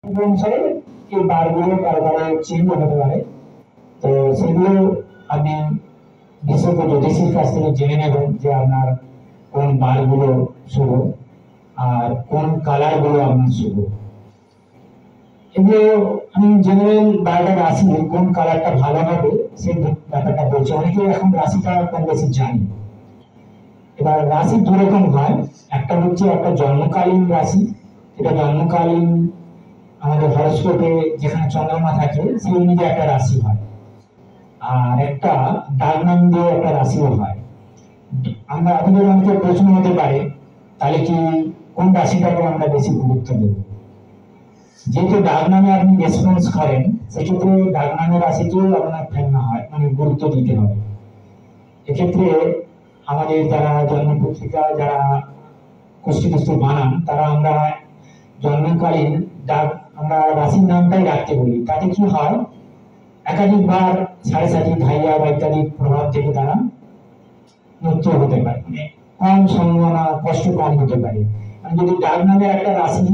অনুসারে এই বারগুলো কারো কারো চেঞ্জ হতে পারে। তো সেগুলো আপনি বিশেষজ্ঞ জ্যোতিষীর কাছ থেকে জেনে নেবেন যে আপনার কোন বারগুলো শুভ আর কোন কালার গুলো আপনার শুভ। এগুলো আমি জেনারেল 12টা রাশি কোন কালারটা ভালো হবে সেই ব্যাপারটা বলছি। অনেকে এখন রাশিটা কম বেশি জানি। এবার রাশি দু রকম হয়, একটা হচ্ছে একটা জন্মকালীন রাশি, এটা জন্মকালীন আমাদের হরস্কোপে যেখানে চন্দ্রমা থাকে সেই অনুযায়ী একটা রাশি হয়, আর একটা ডাক নাম দিয়ে একটা রাশিও হয়। আমরা আপনাদের অনেকের প্রশ্ন হতে পারে তাহলে কি কোন রাশিটাকে আমরা বেশি গুরুত্ব দেব। যেহেতু ডাক নামে আপনি রেসপন্স করেন সেক্ষেত্রে ডাক নামের রাশিকেও আপনার ফেলনা হয়, মানে গুরুত্ব দিতে হবে। এক্ষেত্রে আমাদের যারা জন্ম পত্রিকা যারা কুষ্টি কুষ্টি বানান তারা আমরা জন্মকালীন ডাক আমরা রাশির নামটাই রাখতে বলি। তাতে কি হয়, একাধিকবার সাড়ে সাথী ভাইয়া বা ইত্যাদি প্রভাব থেকে তারা মুক্ত হতে পারে, মানে কম সম্ভাবনা, কষ্ট কম হতে পারে। মানে যদি ডাক নামের একটা রাশি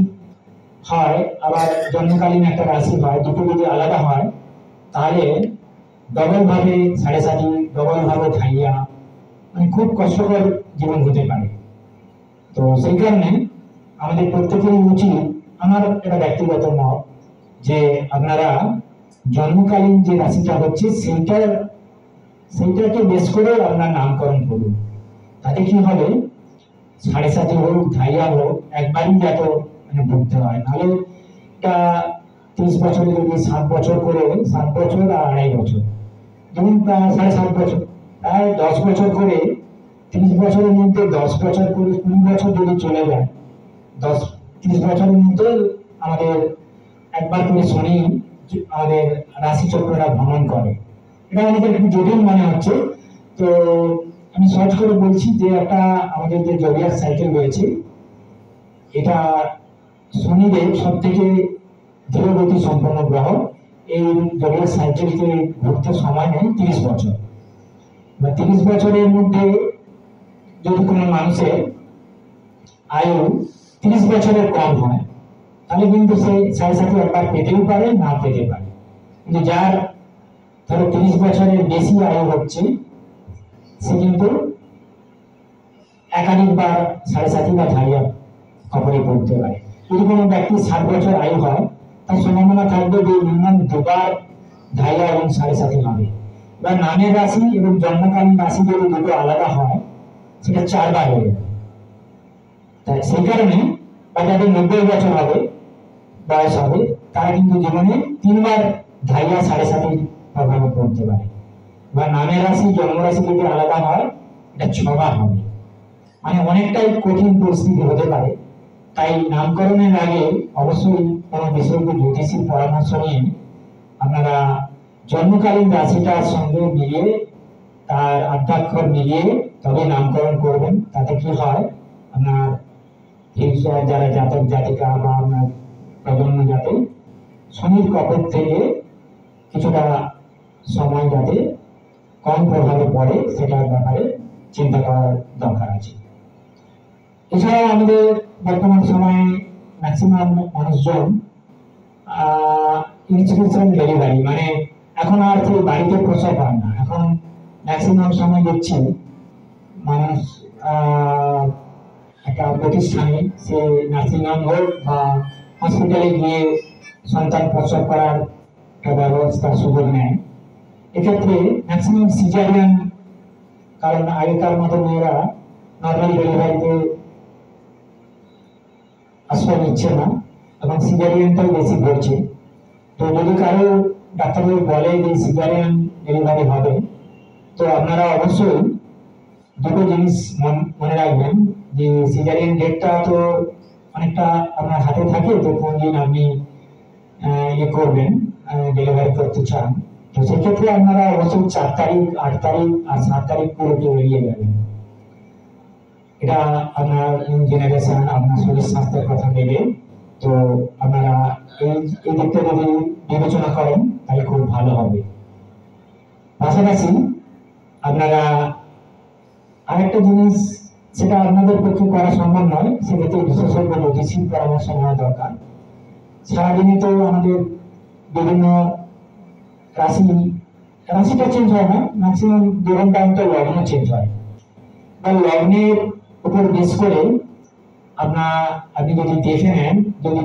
হয় আবার জন্মকালীন একটা রাশি হয়, দুটো যদি আলাদা হয় তাহলে ডবল ভাবে সাড়ে সাথী, ডবল ভাবে ভাইয়া, মানে খুব কষ্টকর জীবন হতে পারে। তো সেই কারণে আমাদের প্রত্যেকেরই উচিত, আমার এটা ব্যক্তিগত মত, যে আপনারা জন্মকালীন যে রাশিটা হচ্ছে সেইটাকে বেশ করে আপনার নামকরণ করুন। তাতে কি হবে, সাড়ে সাথে হোক ধাইয়া হোক একবারই যত মানে ভুগতে হয়, নাহলে এটা 30 বছরে যদি 7 বছর করে, 7 বছর আর 2.5 বছর, যেমন প্রায় 7.5 বছর, প্রায় 10 বছর করে, 30 বছরের মধ্যে 10 বছর করে 20 বছর যদি চলে যায়, 30 বছরের মধ্যে আমাদের একবার করে শনি আমাদের রাশি চক্রটা ভ্রমণ করে। এটা আমাদের একটু জটিল মনে হচ্ছে, তো আমি সহজ করে বলছি যে একটা আমাদের যে জোডিয়াক সাইকেল রয়েছে, এটা শনিদেব সব থেকে ধীরগতি সম্পন্ন গ্রহ। এই জোডিয়াক সাইকেলকে ঘুরতে সময় নেয় 30 বছর। 30 বছরের মধ্যে যদি কোনো মানুষের আয়ু 30 বছরের কম হয় তাহলে কিন্তু সে সাড়ে সাথে একবার পেতেও পারে, না পেতে পারে। কিন্তু যার ধরো 30 বছরের বেশি আয়ু হচ্ছে সে কিন্তু একাধিকবার সাড়ে সাথী বা ধাইয়া খবরে পড়তে পারে। যদি কোনো ব্যক্তির 60 বছর আয়ু হয় তার সম্ভাবনা থাকবে যে মিনিমাম 2বার ধাইয়া এবং সাড়ে সাথী হবে। এবার নামের রাশি এবং জন্মকালীন রাশি যদি দুটো আলাদা হয় সেটা 4বার হয়ে যাবে। তাই সেই কারণে বা যাদের 90 বছর হবে বয়স হবে তারা কিন্তু জীবনে 3বার ধাইয়া সাড়ে সাথীর প্রভাবে পড়তে পারে। বা নামের রাশি জন্ম রাশি যদি আলাদা হয় এটা 6বার হবে, মানে অনেকটাই কঠিন পরিস্থিতি হতে পারে। তাই নামকরণের আগে অবশ্যই কোনো বিশেষজ্ঞ জ্যোতিষীর পরামর্শ নিয়ে আপনারা জন্মকালীন রাশিটার সঙ্গে মিলিয়ে তার আদ্যাক্ষর মিলিয়ে তবে নামকরণ করবেন। তাতে কি হয়, আপনার ফিউচার যারা জাতক জাতিকা বা আপনার প্রজন্ম যাতে শনির কবল থেকে কিছুটা সময় যাতে কম প্রভাবে পড়ে সেটার ব্যাপারে চিন্তা করার দরকার আছে। এছাড়াও আমাদের বর্তমান সময়ে ম্যাক্সিমাম মানুষজন ইনস্টিটিউশন ডেলিভারি, মানে এখন আর কেউ বাড়িতে প্রসব হয় না। এখন ম্যাক্সিমাম সময় দেখছি মানুষ একটা প্রতিষ্ঠানে, সে নার্সিংহোম হোক বা হসপিটালে গিয়ে সন্তান প্রসব করার একটা ব্যবস্থা সুযোগ নেয়। এক্ষেত্রে ম্যাক্সিমাম সিজারিয়ান, কারণ আগেকার মতো মেয়েরা নর্মাল ডেলিভারিতে আশ্রয় নিচ্ছে না এবং সিজারিয়ানটাই বেশি ঘটছে। তো যদি কারো ডাক্তারবাবু বলে যে সিজারিয়ান ডেলিভারি হবে, তো আপনারা অবশ্যই দুটো জিনিস মনে রাখবেন, যে সিজারিয়ান ডেটটা তো অনেকটা আপনার হাতে থাকে, যে কোন দিন আপনি ইয়ে করবেন, ডেলিভারি করতে চান। তো সেক্ষেত্রে আপনারা অবশ্যই 4 তারিখ, 8 তারিখ আর 7 তারিখ করে এড়িয়ে যাবেন। এটা আপনার জেনারেশন, আপনার শরীর স্বাস্থ্যের কথা ভেবে, তো আপনারা এই দিকটা যদি বিবেচনা করেন তাহলে খুব ভালো হবে। পাশাপাশি আপনারা আরেকটা জিনিস, সেটা আপনাদের পক্ষে করা সম্ভব নয়, সেক্ষেত্রে বিশেষজ্ঞ জ্যোতিষীর পরামর্শ নেওয়া দরকার। সারাদিনে তো আমাদের বিভিন্ন রাশিটা চেঞ্জ হয় না, ম্যাক্সিমাম 2 ঘন্টা অন্তর লগ্ন চেঞ্জ হয়। বা লগ্নের উপর বেস করে আপনি যদি দেখে নেন, যদি